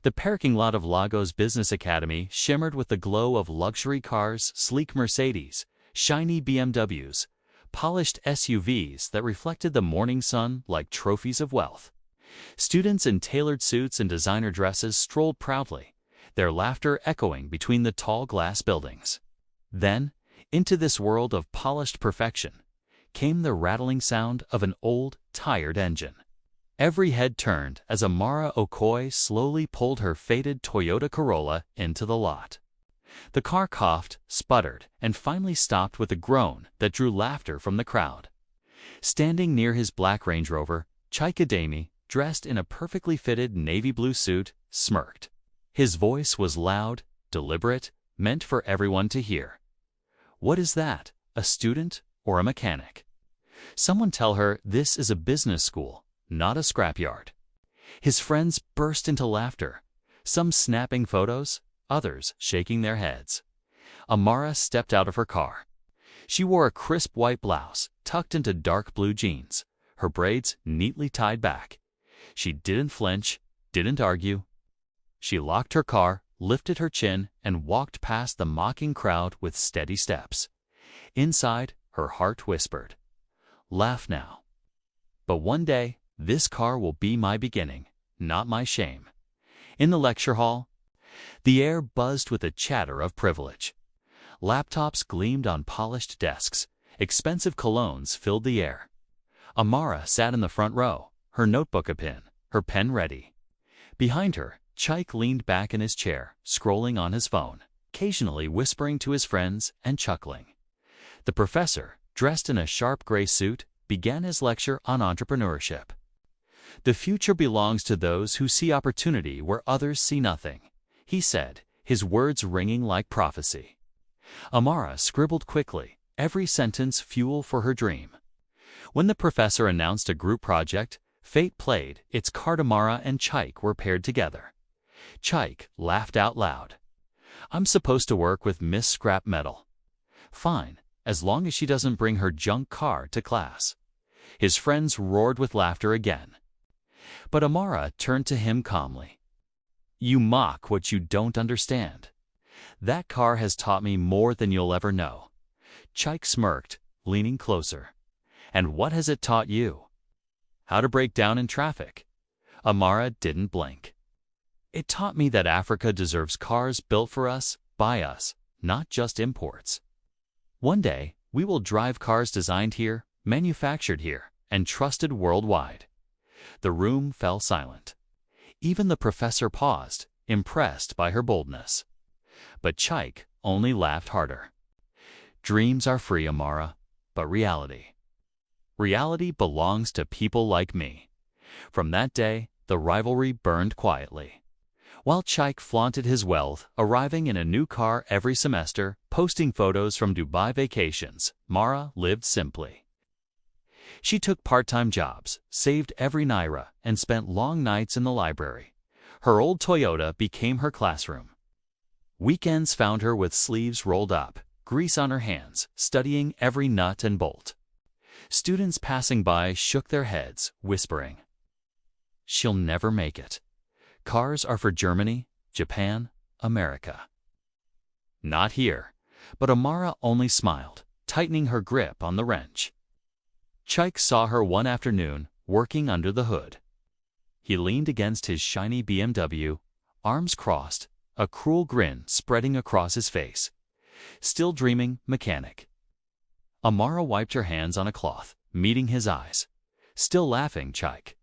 The parking lot of Lagos Business Academy shimmered with the glow of luxury cars, sleek Mercedes, shiny BMWs, polished SUVs that reflected the morning sun like trophies of wealth. Students in tailored suits and designer dresses strolled proudly, their laughter echoing between the tall glass buildings. Then, into this world of polished perfection, came the rattling sound of an old, tired engine. Every head turned as Amara Okoye slowly pulled her faded Toyota Corolla into the lot. The car coughed, sputtered, and finally stopped with a groan that drew laughter from the crowd. Standing near his black Range Rover, Chike Ademi, dressed in a perfectly fitted navy blue suit, smirked. His voice was loud, deliberate, meant for everyone to hear. "What is that, a student or a mechanic? Someone tell her this is a business school, not a scrapyard." His friends burst into laughter, some snapping photos, others shaking their heads. Amara stepped out of her car. She wore a crisp white blouse tucked into dark blue jeans, her braids neatly tied back. She didn't flinch, didn't argue. She locked her car, lifted her chin, and walked past the mocking crowd with steady steps. Inside, her heart whispered, "Laugh now. But one day, this car will be my beginning, not my shame." In the lecture hall, the air buzzed with a chatter of privilege. Laptops gleamed on polished desks, expensive colognes filled the air. Amara sat in the front row, her notebook akin, her pen ready. Behind her, Chike leaned back in his chair, scrolling on his phone, occasionally whispering to his friends and chuckling. The professor, dressed in a sharp gray suit, began his lecture on entrepreneurship. "The future belongs to those who see opportunity where others see nothing," he said, his words ringing like prophecy. Amara scribbled quickly, every sentence fuel for her dream. When the professor announced a group project, fate played its card. Amara and Chike were paired together. Chike laughed out loud. "I'm supposed to work with Miss Scrap Metal. Fine, as long as she doesn't bring her junk car to class." His friends roared with laughter again. But Amara turned to him calmly. "You mock what you don't understand. That car has taught me more than you'll ever know." Chike smirked, leaning closer. "And what has it taught you?" "How to break down in traffic." Amara didn't blink. "It taught me that Africa deserves cars built for us, by us, not just imports. One day, we will drive cars designed here, manufactured here, and trusted worldwide." The room fell silent. Even the professor paused, impressed by her boldness. But Chike only laughed harder. "Dreams are free, Amara, but reality belongs to people like me." From that day, the rivalry burned quietly. While Chike flaunted his wealth, arriving in a new car every semester, posting photos from Dubai vacations, Mara lived simply. She took part-time jobs, saved every naira, and spent long nights in the library. Her old Toyota became her classroom. Weekends found her with sleeves rolled up, grease on her hands, studying every nut and bolt. Students passing by shook their heads, whispering, "She'll never make it. Cars are for Germany, Japan, America." Not here, but Amara only smiled, tightening her grip on the wrench. Chike saw her one afternoon, working under the hood. He leaned against his shiny BMW, arms crossed, a cruel grin spreading across his face. Still dreaming, mechanic. Amara wiped her hands on a cloth, meeting his eyes. "Still laughing, Chike?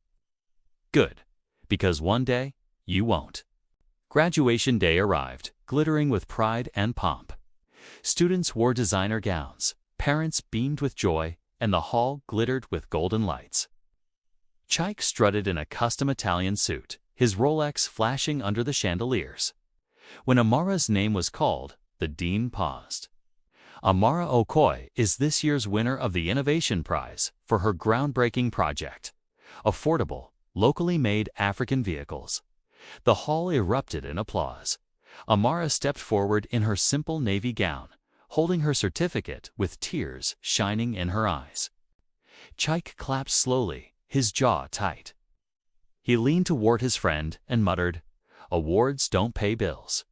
Good, because one day, you won't." Graduation day arrived, glittering with pride and pomp. Students wore designer gowns, parents beamed with joy, and the hall glittered with golden lights. Chike strutted in a custom Italian suit, his Rolex flashing under the chandeliers. When Amara's name was called, the dean paused. Amara Okoye is this year's winner of the Innovation Prize for her groundbreaking project, affordable, locally made African vehicles. The hall erupted in applause. Amara stepped forward in her simple navy gown, holding her certificate with tears shining in her eyes. Chike clapped slowly, his jaw tight. He leaned toward his friend and muttered, Awards don't pay bills.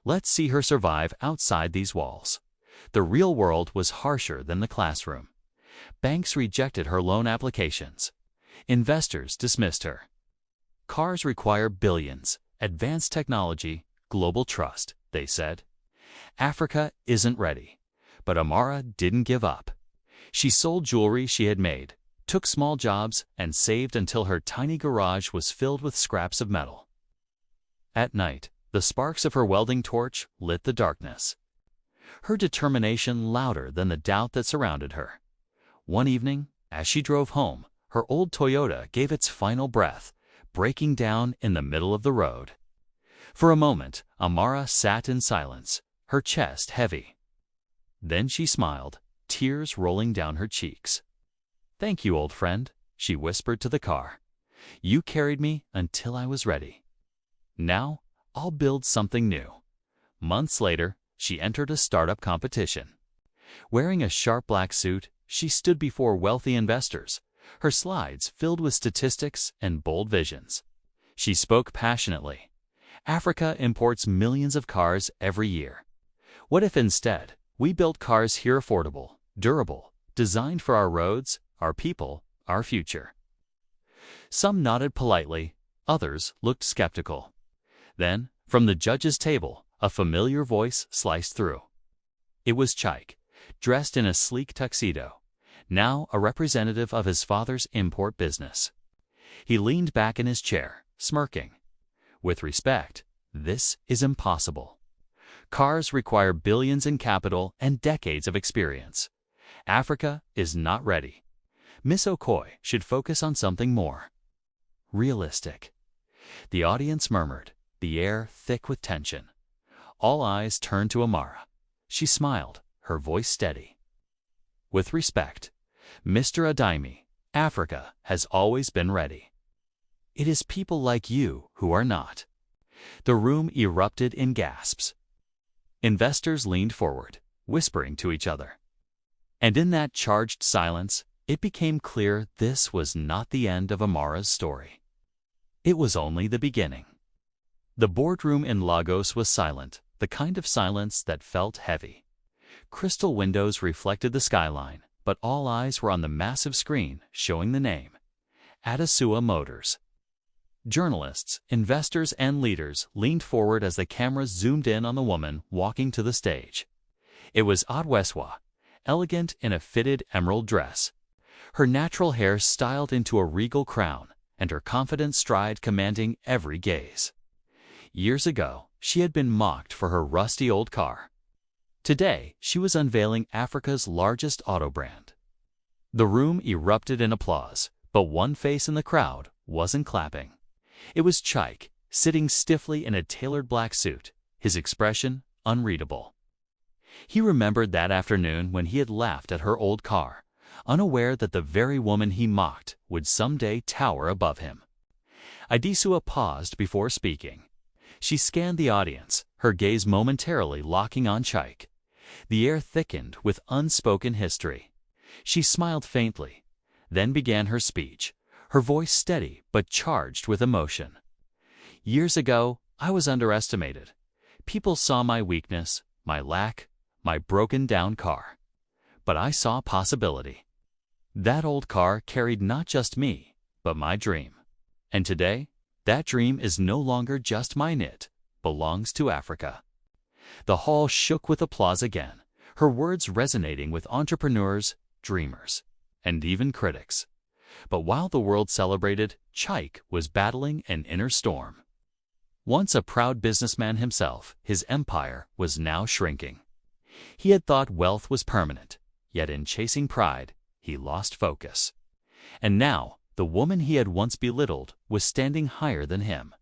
Let's see her survive outside these walls. The real world was harsher than the classroom. Banks rejected her loan applications. Investors dismissed her. Cars require billions, advanced technology, global trust, they said. Africa isn't ready. But Amara didn't give up. She sold jewelry she had made, took small jobs, and saved until her tiny garage was filled with scraps of metal. At night, the sparks of her welding torch lit the darkness. Her determination louder than the doubt that surrounded her. One evening, as she drove home, her old Toyota gave its final breath, breaking down in the middle of the road. For a moment, Amara sat in silence, her chest heavy. Then she smiled, tears rolling down her cheeks. "Thank you, old friend," she whispered to the car. "You carried me until I was ready. Now, I'll build something new." Months later, she entered a startup competition. Wearing a sharp black suit, she stood before wealthy investors, her slides filled with statistics and bold visions. She spoke passionately. Africa imports millions of cars every year. What if instead, we built cars here affordable, durable, designed for our roads, our people, our future? Some nodded politely, others looked skeptical. Then, from the judge's table, a familiar voice sliced through. It was Chaik, dressed in a sleek tuxedo, now a representative of his father's import business. He leaned back in his chair, smirking. "With respect, this is impossible. Cars require billions in capital and decades of experience. Africa is not ready. Miss Okoye should focus on something more realistic." The audience murmured, the air thick with tension. All eyes turned to Amara. She smiled, her voice steady. "With respect, Mr. Adaimi, Africa has always been ready. It is people like you who are not." The room erupted in gasps. Investors leaned forward, whispering to each other. And in that charged silence, it became clear this was not the end of Amara's story. It was only the beginning. The boardroom in Lagos was silent, the kind of silence that felt heavy. Crystal windows reflected the skyline, but all eyes were on the massive screen showing the name, Adesua Motors. Journalists, investors, and leaders leaned forward as the cameras zoomed in on the woman walking to the stage. It was Adesua, elegant in a fitted emerald dress, her natural hair styled into a regal crown, and her confident stride commanding every gaze. Years ago, she had been mocked for her rusty old car. Today, she was unveiling Africa's largest auto brand. The room erupted in applause, but one face in the crowd wasn't clapping. It was Chaik, sitting stiffly in a tailored black suit, his expression unreadable. He remembered that afternoon when he had laughed at her old car, unaware that the very woman he mocked would someday tower above him. Adesua paused before speaking. She scanned the audience, her gaze momentarily locking on Chaik. The air thickened with unspoken history. She smiled faintly, then began her speech, her voice steady but charged with emotion. "Years ago, I was underestimated. People saw my weakness, my lack, my broken-down car. But I saw possibility. That old car carried not just me, but my dream. And today, that dream is no longer just mine, it belongs to Africa." The hall shook with applause again, her words resonating with entrepreneurs, dreamers, and even critics. But while the world celebrated, Chaik was battling an inner storm. Once a proud businessman himself, his empire was now shrinking. He had thought wealth was permanent, yet in chasing pride, he lost focus. And now, the woman he had once belittled was standing higher than him.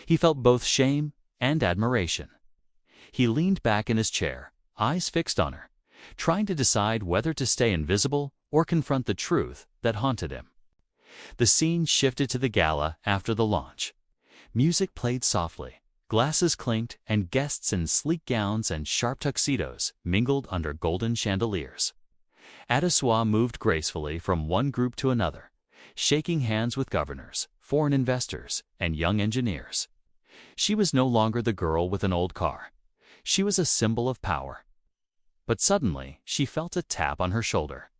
He felt both shame and admiration. He leaned back in his chair, eyes fixed on her, trying to decide whether to stay invisible or confront the truth that haunted him. The scene shifted to the gala after the launch. Music played softly, glasses clinked, and guests in sleek gowns and sharp tuxedos mingled under golden chandeliers. Adesua moved gracefully from one group to another, shaking hands with governors, foreign investors, and young engineers. She was no longer the girl with an old car. She was a symbol of power. But suddenly, she felt a tap on her shoulder.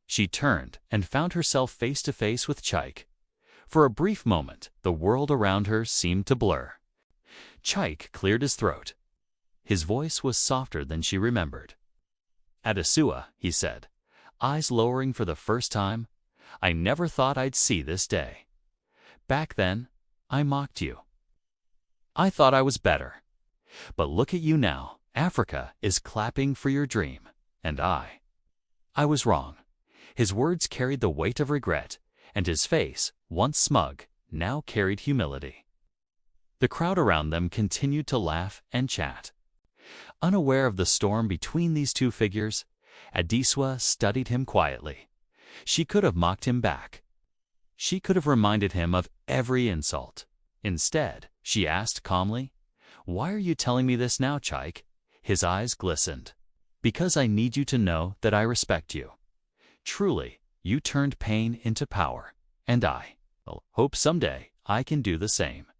She turned and found herself face to face with Chaik. For a brief moment, the world around her seemed to blur. Chaik cleared his throat. His voice was softer than she remembered. "Adesua," he said, eyes lowering for the first time, "I never thought I'd see this day. Back then, I mocked you. I thought I was better. But look at you now. Africa is clapping for your dream, and I was wrong." His words carried the weight of regret, and his face, once smug, now carried humility. The crowd around them continued to laugh and chat. Unaware of the storm between these two figures, Adesua studied him quietly. She could have mocked him back. She could have reminded him of every insult. Instead, she asked calmly, "Why are you telling me this now, Chaik?" His eyes glistened. "Because I need you to know that I respect you. Truly, you turned pain into power, and I hope someday I can do the same."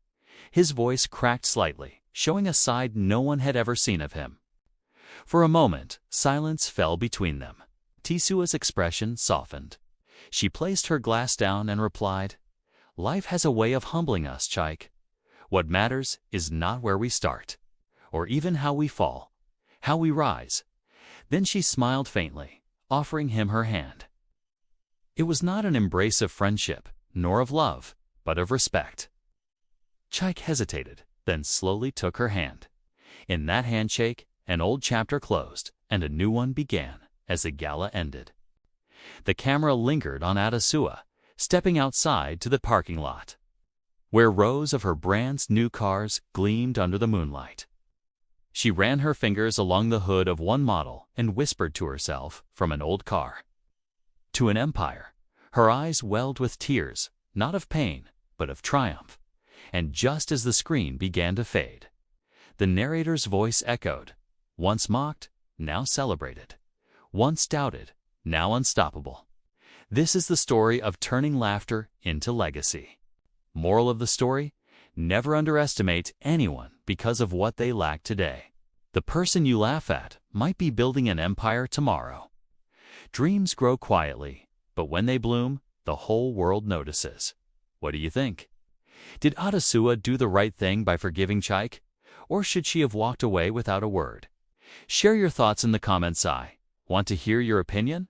His voice cracked slightly, showing a side no one had ever seen of him. For a moment, silence fell between them. Adesua's expression softened. She placed her glass down and replied, "Life has a way of humbling us, Chaik. What matters is not where we start, or even how we fall, how we rise." Then she smiled faintly, offering him her hand. It was not an embrace of friendship, nor of love, but of respect. Chaik hesitated, then slowly took her hand. In that handshake, an old chapter closed, and a new one began as the gala ended. The camera lingered on Adesua, stepping outside to the parking lot, where rows of her brand's new cars gleamed under the moonlight. She ran her fingers along the hood of one model and whispered to herself from an old car to an empire. Her eyes welled with tears, not of pain, but of triumph. And just as the screen began to fade, the narrator's voice echoed, once mocked, now celebrated, once doubted, now unstoppable. This is the story of turning laughter into legacy. Moral of the story: never underestimate anyone because of what they lack today. The person you laugh at might be building an empire tomorrow. Dreams grow quietly, but when they bloom, the whole world notices. What do you think? Did Adesua do the right thing by forgiving Chaik, or should she have walked away without a word? Share your thoughts in the comments. I want to hear your opinion.